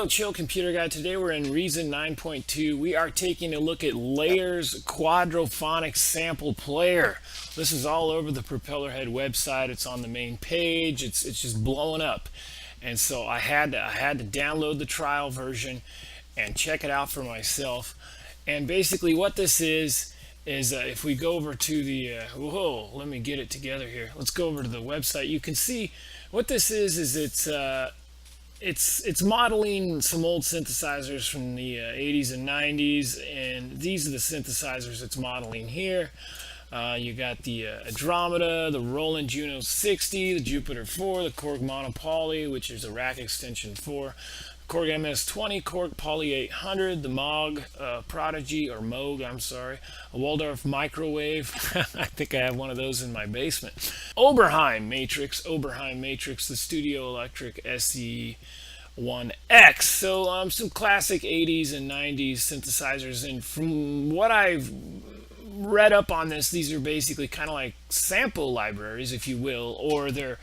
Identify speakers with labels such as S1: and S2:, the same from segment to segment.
S1: Hello, Chill Computer Guy. Today we're in Reason 9.2. We are taking a look at Layer's Quadrosonic Sample Player. This is all over the Propellerhead website. It's on the main page. It's just blowing up. And so I had to download the trial version and check it out for myself. And basically what this is if we go over to the whoa, let me get it together here. Let's go over to the website. You can see what this is it's modeling some old synthesizers from the 80s and 90s, and these are the synthesizers it's modeling here. You got the Andromeda, the Roland Juno 60, the Jupiter 4, the Korg Monopoly, which is a rack extension 4, Korg MS-20, Korg Poly 800, the Moog Prodigy, or Moog, I'm sorry, a Waldorf Microwave. I think I have one of those in my basement. Oberheim Matrix, the Studio Electric SE1X. So some classic 80s and 90s synthesizers, and from what I've read up on this, these are basically kind of like sample libraries, if you will, or they're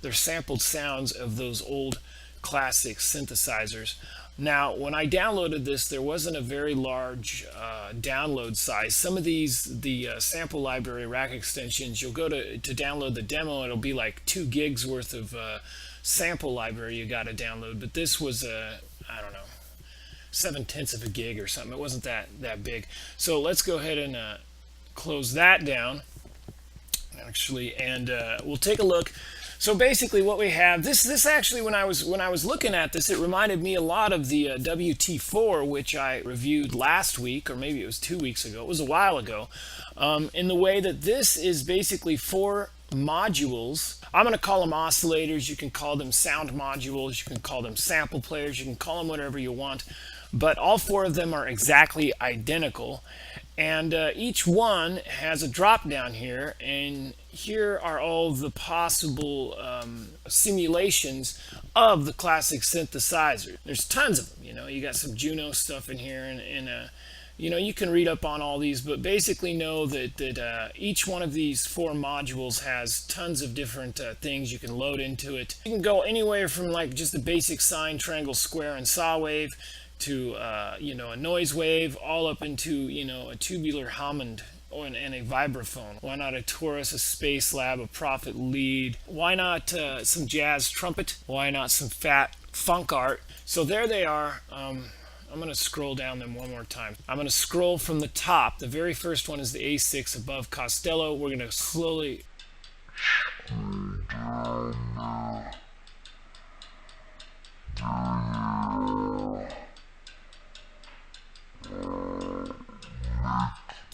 S1: sampled sounds of those old classic synthesizers. Now, when I downloaded this, there wasn't a very large download size. Some of these, the sample library rack extensions, you'll go to download the demo, it'll be like 2 gigs worth of sample library you got to download. But this was I don't know, 7/10 of a gig or something. It wasn't that big. So let's go ahead and close that down, actually, and we'll take a look. So basically what we have, this actually, when I was looking at this, it reminded me a lot of the WT4, which I reviewed last week, or maybe it was 2 weeks ago. It was a while ago, in the way that this is basically 4 modules. I'm going to call them oscillators. You can call them sound modules. You can call them sample players. You can call them whatever you want. But all 4 of them are exactly identical. And each one has a drop down here, and here are all the possible simulations of the classic synthesizer. There's tons of them. You got some Juno stuff in here, and you can read up on all these, but basically know that each one of these 4 modules has tons of different things you can load into it. You can go anywhere from like just a basic sine, triangle, square, and saw wave to a noise wave, all up into a tubular Hammond and a vibraphone. Why not a Taurus, a Space Lab, a Prophet lead? Why not some jazz trumpet? Why not some fat funk art? So there they are. I'm going to scroll down them one more time. I'm going to scroll from the top. The very first one is the A6 above Costello. We're going to slowly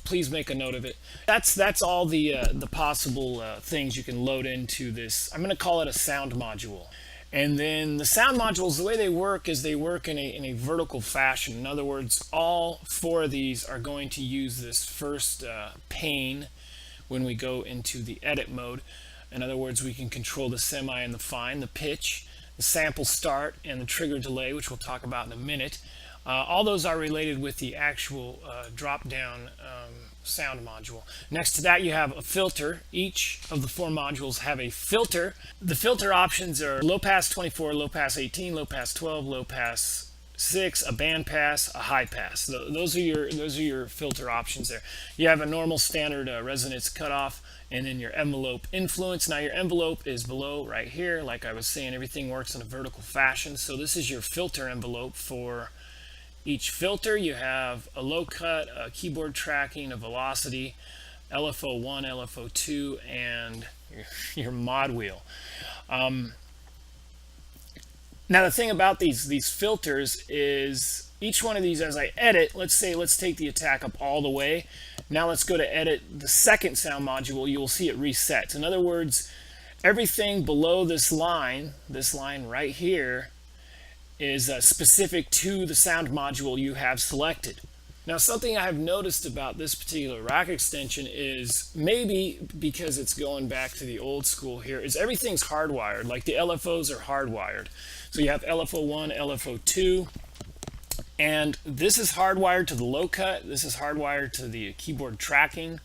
S1: please make a note of it. That's all the possible things you can load into this. I'm going to call it a sound module. And then the sound modules, the way they work is they work in a vertical fashion. In other words, all 4 of these are going to use this first pane when we go into the edit mode. In other words, we can control the semi and the fine, the pitch, the sample start, and the trigger delay, which we'll talk about in a minute. All those are related with the actual drop-down sound module. Next to that, you have a filter. Each of the 4 modules have a filter. The filter options are low pass 24, low pass 18, low pass 12, low pass 6, a band pass, a high pass. Those are your filter options there. You have a normal standard resonance cutoff, and then your envelope influence. Now your envelope is below right here. Like I was saying, everything works in a vertical fashion. So this is your filter envelope for each filter. You have a low cut, a keyboard tracking, a velocity, LFO1, LFO2, and your mod wheel. Now the thing about these filters is each one of these, as I edit, let's take the attack up all the way. Now let's go to edit the second sound module. You will see it resets. In other words, everything below this line right here, is specific to the sound module you have selected. Now, something I have noticed about this particular rack extension is, maybe because it's going back to the old school here, is everything's hardwired. Like the LFOs are hardwired. So you have LFO1, LFO2, and this is hardwired to the low cut. This is hardwired to the keyboard tracking,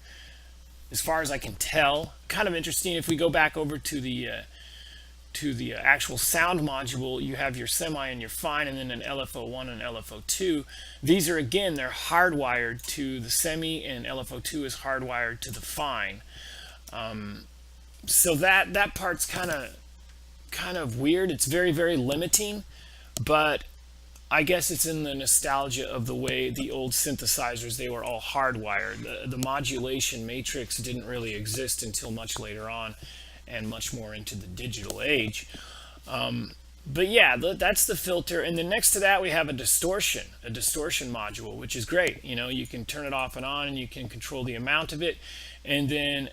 S1: as far as I can tell. Kind of interesting. If we go back over to the to the actual sound module, you have your semi and your fine, and then an LFO1 and LFO2. These are, again, they're hardwired to the semi, and LFO2 is hardwired to the fine. So that part's kind of weird. It's very, very limiting, but I guess it's in the nostalgia of the way the old synthesizers, they were all hardwired. The modulation matrix didn't really exist until much later on and much more into the digital age. But yeah, that's the filter. And then next to that, we have a distortion module, which is great. You know, you can turn it off and on, and you can control the amount of it. And then,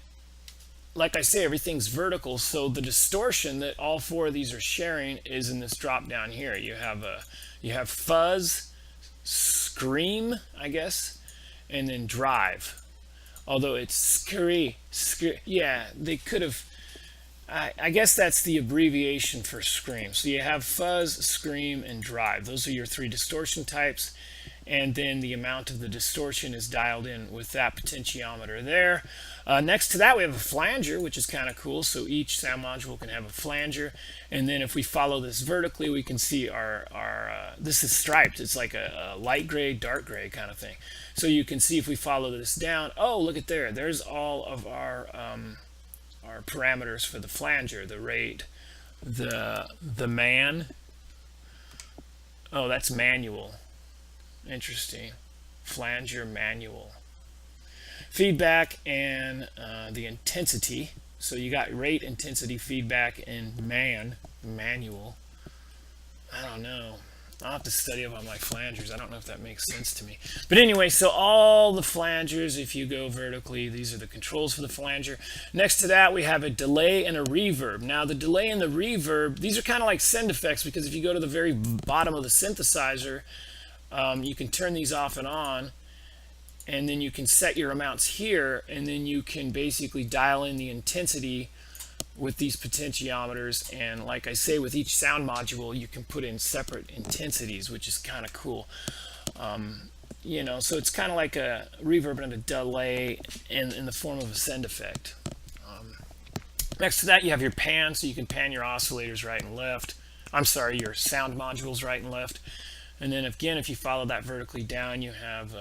S1: like I say, everything's vertical. So the distortion that all four of these are sharing is in this drop down here. You have fuzz, scream, I guess, and then drive. Although it's scree, yeah, they could have. I guess that's the abbreviation for scream. So you have fuzz, scream, and drive. Those are your three distortion types. And then the amount of the distortion is dialed in with that potentiometer there. Next to that, we have a flanger, which is kind of cool. So each sound module can have a flanger. And then if we follow this vertically, we can see our this is striped. It's like a light gray, dark gray kind of thing. So you can see if we follow this down, oh, look at there. There's all of our parameters for the flanger, the rate, the man. Oh, that's manual. Interesting. Flanger manual. Feedback and the intensity. So you got rate, intensity, feedback, and manual. I don't know. I'll have to study about my flangers. I don't know if that makes sense to me. But anyway, so all the flangers, if you go vertically, these are the controls for the flanger. Next to that, we have a delay and a reverb. Now, the delay and the reverb, these are kind of like send effects, because if you go to the very bottom of the synthesizer, you can turn these off and on, and then you can set your amounts here, and then you can basically dial in the intensity with these potentiometers. And like I say, with each sound module, you can put in separate intensities, which is kind of cool. You know, so it's kind of like a reverb and a delay in the form of a send effect. Next to that, you have your pan, so you can pan your oscillators right and left. I'm sorry, your sound modules right and left. And then again, if you follow that vertically down, you have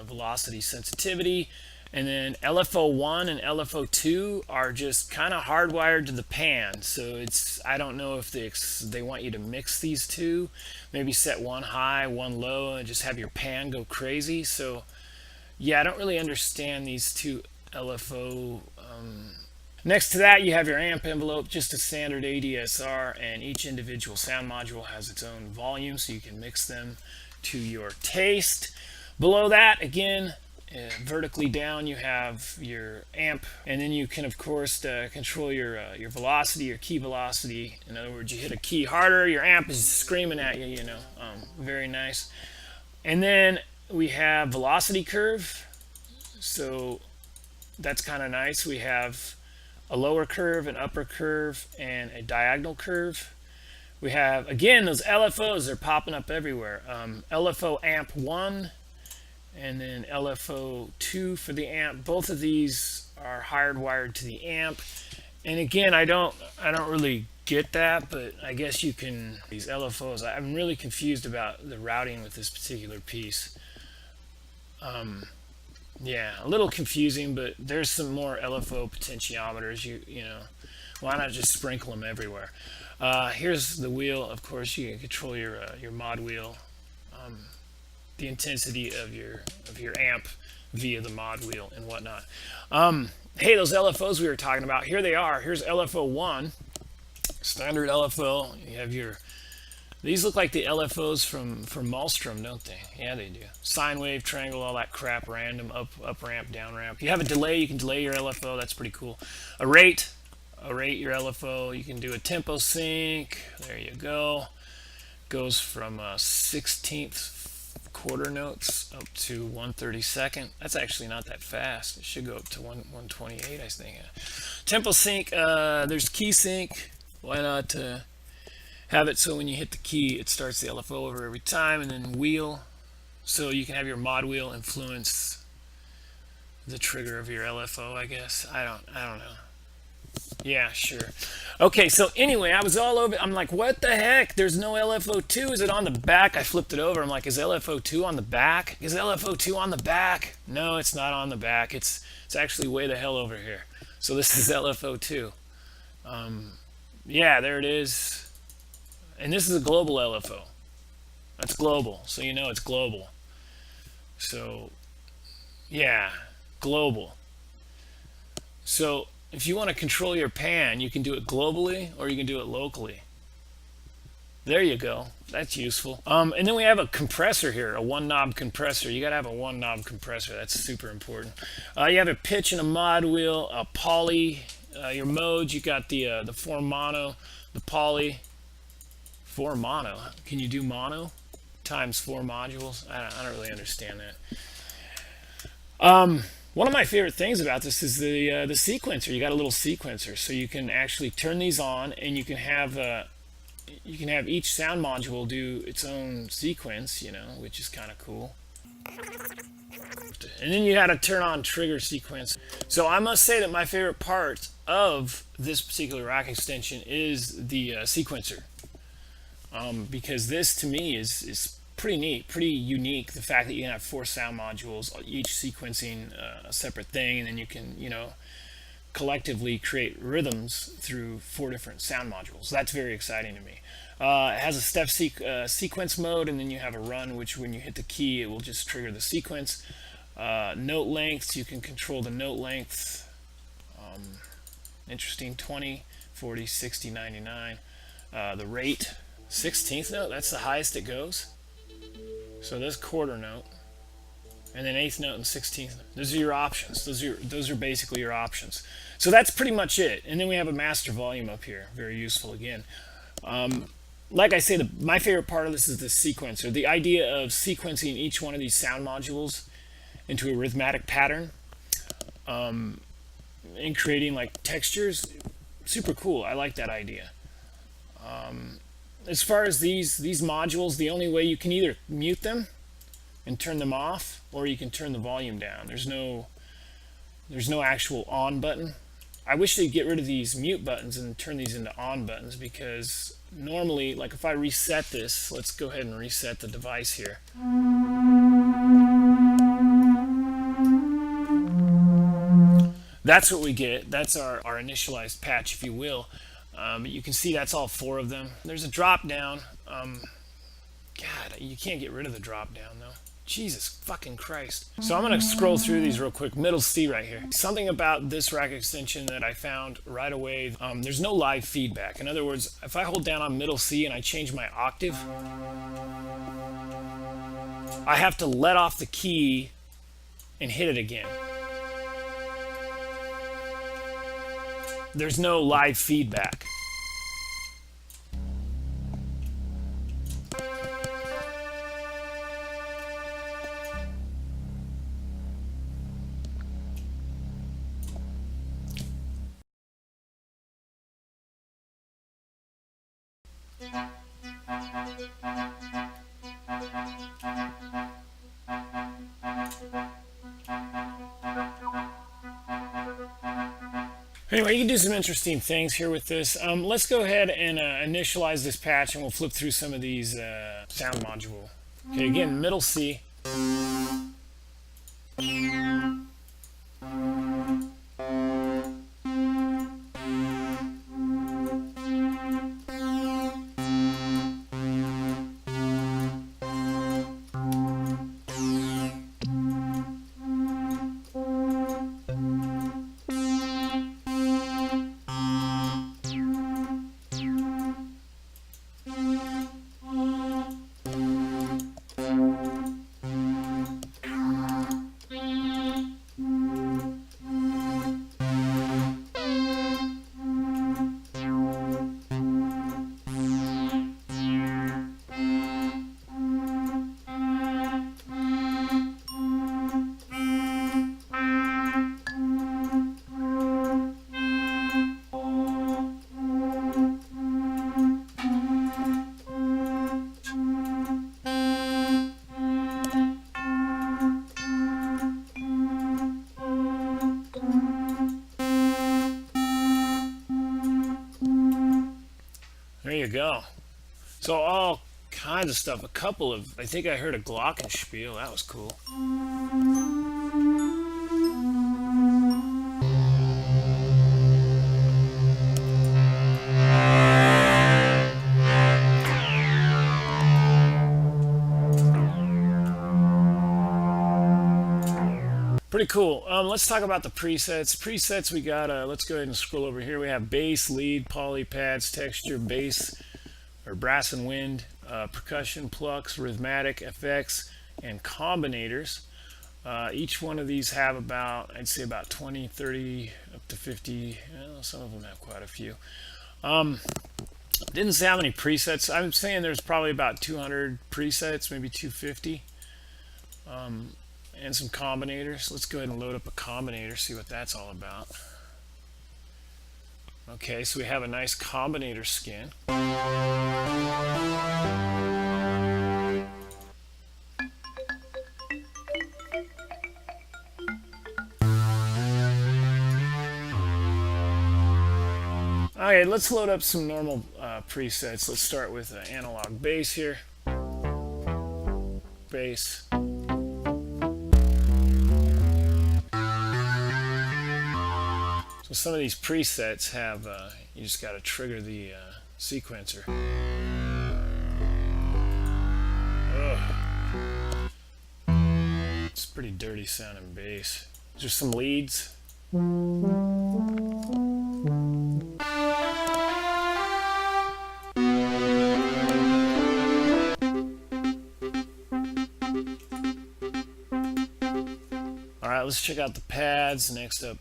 S1: velocity sensitivity. And then LFO1 and LFO2 are just kind of hardwired to the pan. So it's, I don't know if they want you to mix these two. Maybe set one high, one low, and just have your pan go crazy. So yeah, I don't really understand these two LFO. Next to that, you have your amp envelope, just a standard ADSR, and each individual sound module has its own volume, so you can mix them to your taste. Below that, again, vertically down, you have your amp, and then you can, of course, control your velocity, your key velocity. In other words, you hit a key harder, your amp is screaming at you, you know. Very nice. And then we have velocity curve, so that's kind of nice. We have a lower curve, an upper curve, and a diagonal curve. We have, again, those LFOs, they're popping up everywhere. LFO amp 1 and then LFO 2 for the amp. Both of these are hardwired to the amp. And again, I don't really get that, but I guess you can, these LFOs, I'm really confused about the routing with this particular piece. Yeah, a little confusing, but there's some more LFO potentiometers. You know, why not just sprinkle them everywhere? Here's the wheel. Of course, you can control your mod wheel, the intensity of your amp via the mod wheel and whatnot. Hey, those LFOs we were talking about, here they are. Here's LFO 1, standard LFO. You have your, these look like the LFOs from Malmstrom, don't they? Yeah, they do. Sine wave, triangle, all that crap, random, up ramp, down ramp. You have a delay, you can delay your LFO, that's pretty cool. A rate your LFO. You can do a tempo sync, there you go. Goes from 16th quarter notes up to 1/32. That's actually not that fast. It should go up to 128, I think. Tempo sync, there's key sync. Why not have it so when you hit the key, it starts the LFO over every time. And then wheel, so you can have your mod wheel influence the trigger of your LFO, I guess. I don't know. Yeah, sure. Okay, so anyway, I was all over. I'm like, what the heck? There's no LFO2. Is it on the back? I flipped it over. I'm like, is LFO2 on the back? Is LFO2 on the back? No, it's not on the back. It's actually way the hell over here. So this is LFO2. Yeah, there it is. And this is a global LFO. That's global, so you know it's global. So yeah, global. So if you want to control your pan, you can do it globally or you can do it locally. There you go. That's useful. And then we have a compressor here, a one knob compressor. You got to have a one knob compressor. That's super important. You have a pitch and a mod wheel, a poly. Your modes, you got the four mono, the poly, four mono. Can you do mono times four modules? I don't really understand that. One of my favorite things about this is the sequencer. You got a little sequencer, so you can actually turn these on, and you can have each sound module do its own sequence, you know, which is kind of cool. And then you got to turn on trigger sequence. So I must say that my favorite part of this particular rack extension is the sequencer, because this to me is pretty neat, pretty unique. The fact that you can have four sound modules, each sequencing a separate thing, and then you can, you know, collectively create rhythms through four different sound modules. That's very exciting to me. It has a step sequence mode, and then you have a run, which when you hit the key, it will just trigger the sequence. Note lengths, you can control the note length. Interesting, 20, 40, 60, 99. The rate, 16th note, that's the highest it goes. So this quarter note, and then 8th note and 16th note. Those are your options. Those are basically your options. So that's pretty much it. And then we have a master volume up here. Very useful again. Like I say, my favorite part of this is the sequencer. The idea of sequencing each one of these sound modules into a rhythmic pattern, and creating like textures, super cool. I like that idea. As far as these modules, the only way you can either mute them and turn them off, or you can turn the volume down. There's no actual on button. I wish they'd get rid of these mute buttons and turn these into on buttons, because normally, like if I reset this, let's go ahead and reset the device here. That's what we get. That's our initialized patch, if you will. But you can see that's all four of them. There's a drop down. God, you can't get rid of the drop down though. Jesus fucking Christ. So I'm going to scroll through these real quick. Middle C right here. Something about this rack extension that I found right away. There's no live feedback. In other words, if I hold down on middle C and I change my octave, I have to let off the key and hit it again. There's no live feedback. Anyway, you can do some interesting things here with this. Let's go ahead and initialize this patch, and we'll flip through some of these sound module. Okay, again, middle C. go. So all kinds of stuff. I think I heard a glockenspiel. That was cool. Pretty cool. Let's talk about the presets. Presets, we got, let's go ahead and scroll over here. We have bass, lead, poly, pads, texture, bass, or brass and wind, percussion, plucks, rhythmatic, effects, and combinators. Each one of these have about, I'd say about 20, 30, up to 50. Some of them have quite a few. Didn't say how many presets. I'm saying there's probably about 200 presets, maybe 250. And some combinators. Let's go ahead and load up a combinator, see what that's all about. Okay, so we have a nice combinator skin. Okay, let's load up some normal presets. Let's start with analog bass here. Bass. So some of these presets have, you just got to trigger the sequencer. Ugh. It's pretty dirty sounding bass. There's some leads. Alright, let's check out the pads. Next up,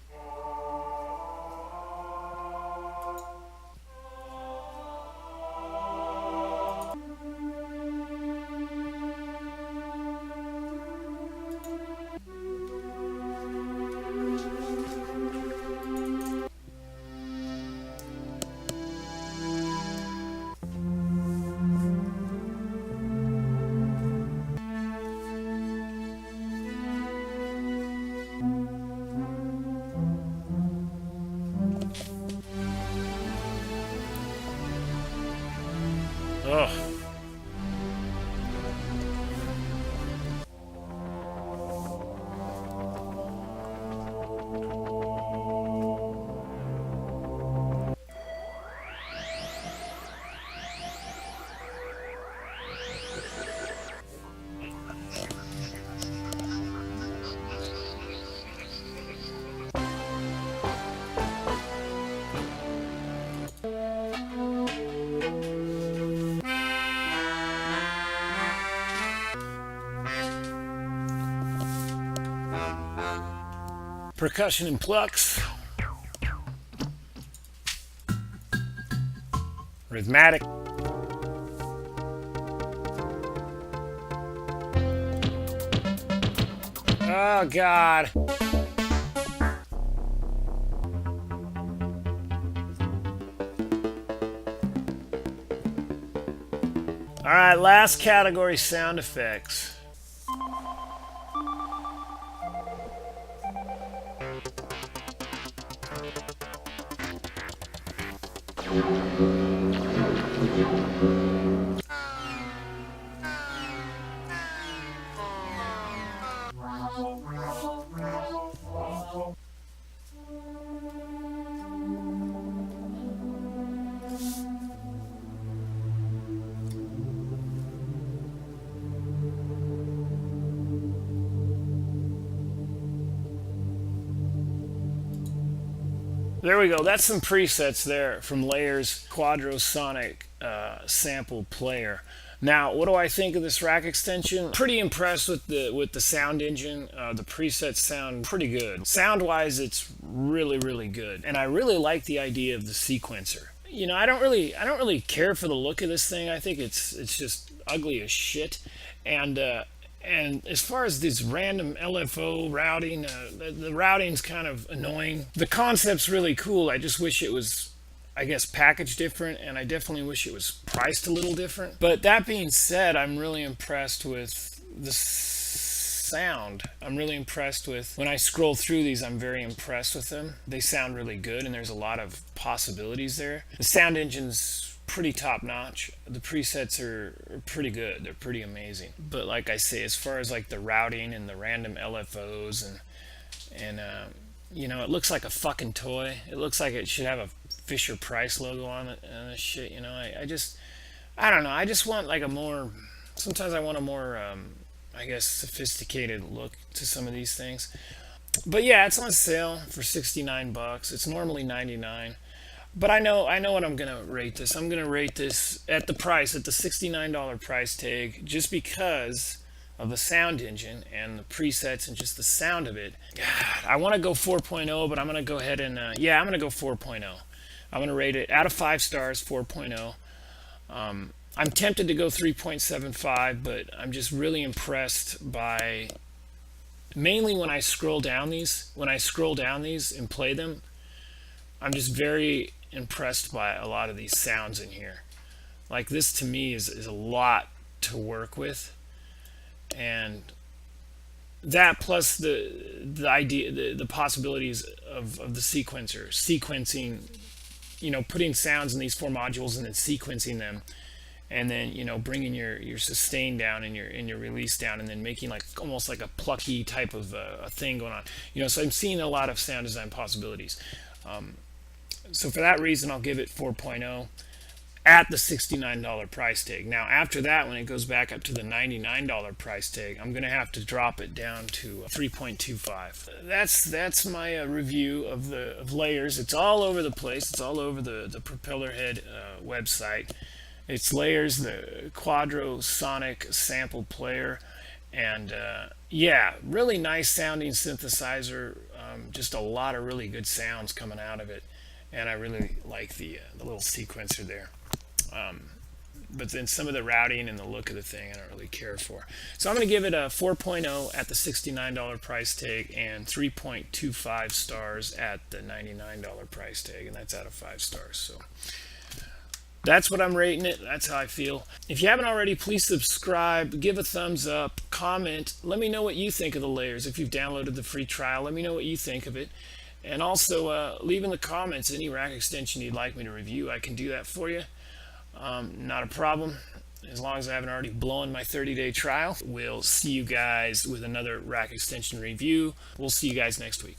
S1: ugh. Percussion and plucks. Rhythmatic. Oh God. All right, last category, sound effects. There we go. That's some presets there from Layer's Quadrosonic sample player. Now, what do I think of this rack extension? Pretty impressed with the sound engine. The presets sound pretty good. Sound-wise, it's really good. And I really like the idea of the sequencer. You know, I don't really care for the look of this thing. I think it's just ugly as shit. And as far as this random LFO routing, the routing's kind of annoying. The concept's really cool. I just wish it was, I guess, packaged different, and I definitely wish it was priced a little different. But that being said, I'm really impressed with the sound. I'm really impressed with, when I scroll through these, I'm very impressed with them. They sound really good, and there's a lot of possibilities there. The sound engine's pretty top notch. The presets are pretty good. They're pretty amazing. But like I say, as far as like the routing and the random LFOs and you know, it looks like a fucking toy. It looks like it should have a Fisher Price logo on it and this shit. You know, I don't know. I just want like a more. Sometimes I want a more, I guess, sophisticated look to some of these things. But yeah, it's on sale for $69. It's normally 99. But I know what I'm gonna rate this. I'm gonna rate this at the price, at the $69 price tag, just because of the sound engine and the presets and just the sound of it. God, I want to go 4.0, but I'm gonna go ahead and yeah, I'm gonna go 4.0. I'm gonna rate it out of 5 stars, 4.0. I'm tempted to go 3.75, but I'm just really impressed by, mainly when I scroll down these and play them, I'm just very impressed by a lot of these sounds in here. Like this to me is a lot to work with, and that plus the idea, the possibilities of the sequencer sequencing, you know, putting sounds in these 4 modules and then sequencing them, and then, you know, bringing your sustain down and your release down, and then making like almost like a plucky type of a thing going on, you know. So I'm seeing a lot of sound design possibilities. So for that reason, I'll give it 4.0 at the $69 price tag. Now after that, when it goes back up to the $99 price tag, I'm gonna have to drop it down to 3.25. That's my review of layers. It's all over the place. It's all over the Propellerhead website. It's layers, the Quadrosonic sample player, and yeah, really nice sounding synthesizer. Just a lot of really good sounds coming out of it, and I really like the little sequencer there. But then some of the routing and the look of the thing I don't really care for. So I'm going to give it a 4.0 at the $69 price tag and 3.25 stars at the $99 price tag, and that's out of 5 stars. So that's what I'm rating it. That's how I feel. If you haven't already, please subscribe, give a thumbs up, comment. Let me know what you think of the layers. If you've downloaded the free trial, let me know what you think of it. And also leave in the comments any rack extension you'd like me to review. I can do that for you. Not a problem, as long as I haven't already blown my 30-day trial. We'll see you guys with another rack extension review. We'll see you guys next week.